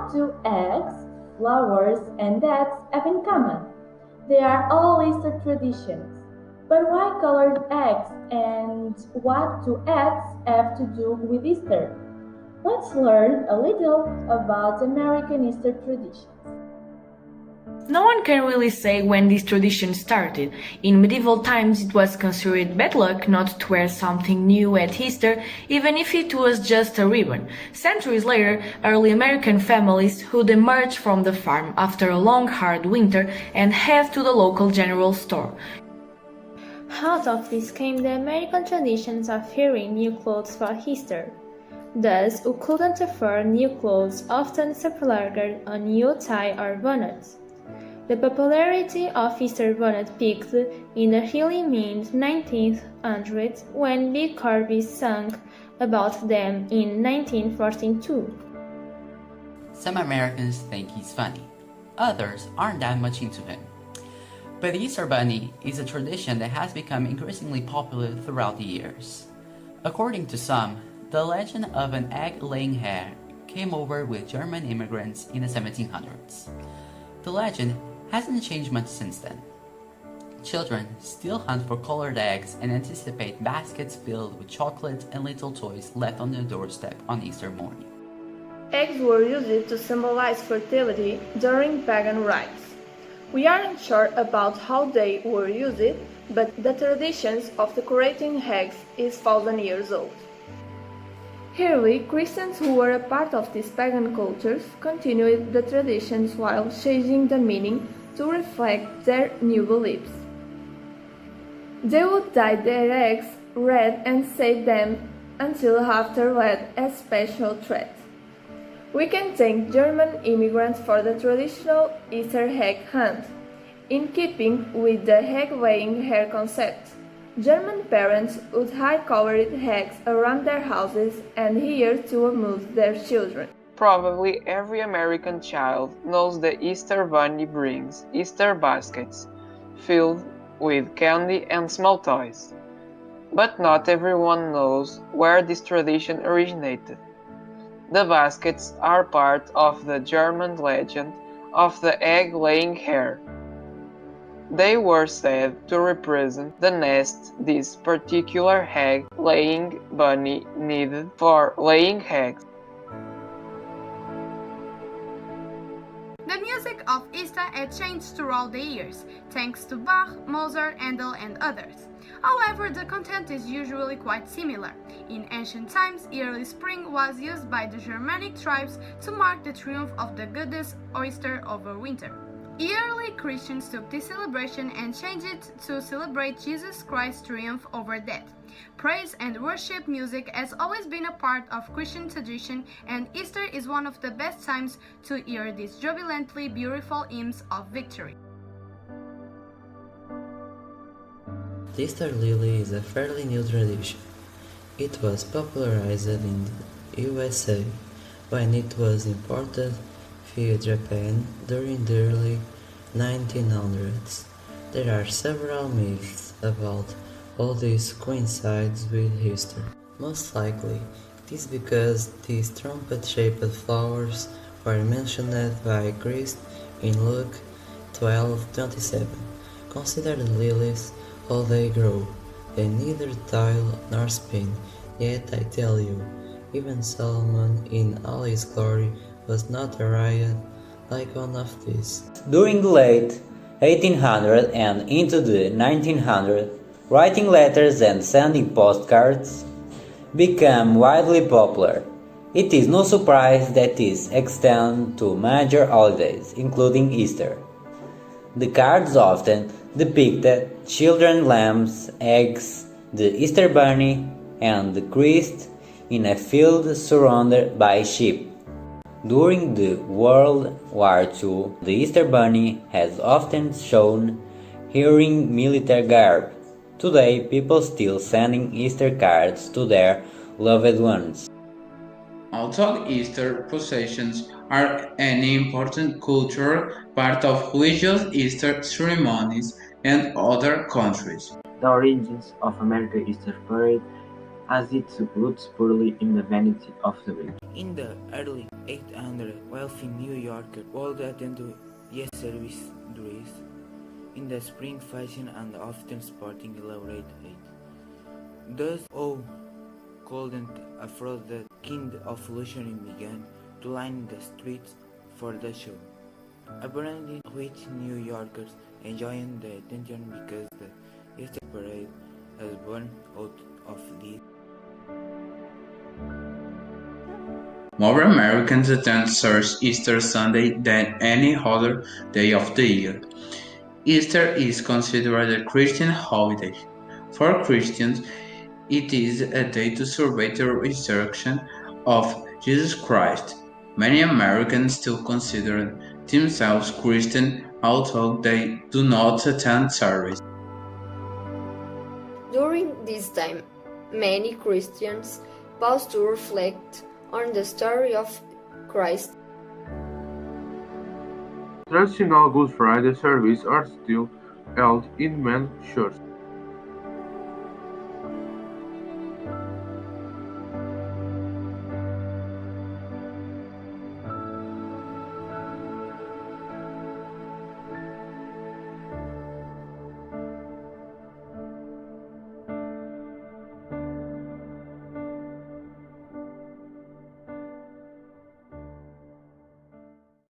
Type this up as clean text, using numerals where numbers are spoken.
What do eggs, flowers, and dates have in common? They are all Easter traditions. But why colored eggs and what do eggs have to do with Easter? Let's learn a little about American Easter traditions. No one can really say when this tradition started. In medieval times it was considered bad luck not to wear something new at Easter, even if it was just a ribbon. Centuries later, early American families would emerge from the farm after a long hard winter and head to the local general store. Out of this came the American traditions of wearing new clothes for Easter. Those who couldn't afford new clothes often splurged on new tie or bonnets. The popularity of Easter bonnet peaked in the early mid-1900s when Big Corby sang about them in 1942. Some Americans think he's funny, others aren't that much into him. But the Easter Bunny is a tradition that has become increasingly popular throughout the years. According to some, the legend of an egg-laying hare came over with German immigrants in the 1700s. The legend hasn't changed much since then. Children still hunt for colored eggs and anticipate baskets filled with chocolate and little toys left on their doorstep on Easter morning. Eggs were used to symbolize fertility during pagan rites. We aren't sure about how they were used, but the traditions of decorating eggs is 1,000 years old. Early Christians who were a part of these pagan cultures continued the traditions while changing the meaning to reflect their new beliefs. They would dye their eggs red and save them until after lead as special thread. We can thank German immigrants for the traditional Easter egg hunt. In keeping with the egg-laying hare concept, German parents would hide colored eggs around their houses and here to amuse their children. Probably every American child knows the Easter Bunny brings Easter baskets filled with candy and small toys. But not everyone knows where this tradition originated. The baskets are part of the German legend of the egg-laying hare. They were said to represent the nest this particular egg-laying bunny needed for laying eggs. The music of Easter had changed throughout the years, thanks to Bach, Mozart, Handel, and others. However, the content is usually quite similar. In ancient times, early spring was used by the Germanic tribes to mark the triumph of the goddess Oyster over winter. Early Christians took this celebration and changed it to celebrate Jesus Christ's triumph over death. Praise and worship music has always been a part of Christian tradition, and Easter is one of the best times to hear these jubilantly beautiful hymns of victory. The Easter lily is a fairly new tradition. It was popularized in the USA when it was imported via Japan during the early 1900s. There are several myths about how this coincides with Easter. Most likely, it is because these trumpet-shaped flowers were mentioned by Christ in Luke 12:27. Consider the lilies, how they grow. They neither toil nor spin. Yet I tell you, even Solomon in all his glory was not arrayed like one of these. During the late 1800s and into the 1900s, writing letters and sending postcards became widely popular. It is no surprise that this extends to major holidays, including Easter. The cards often depicted children, lambs, eggs, the Easter bunny, and the Christ in a field surrounded by sheep. During the World War II, the Easter bunny has often shown wearing military garb. Today, people still sending Easter cards to their loved ones. Although Easter processions are an important cultural part of religious Easter ceremonies in other countries. The origins of American Easter Parade has its roots purely in the vanity of the week. In the early 800s, wealthy New Yorkers would attend to Easter service in the spring fashion and often sporting elaborate it. Thus, couldn't afford the kind of luxury began to line the streets for the show. Apparently, which New Yorkers enjoying the attention because the Easter parade was born out of this. More Americans attend church Easter Sunday than any other day of the year. Easter is considered a Christian holiday. For Christians, it is a day to celebrate the resurrection of Jesus Christ. Many Americans still consider themselves Christian, although they do not attend service. During this time, many Christians pause to reflect on the story of Christ. Traditional Good Friday services are still held in many churches.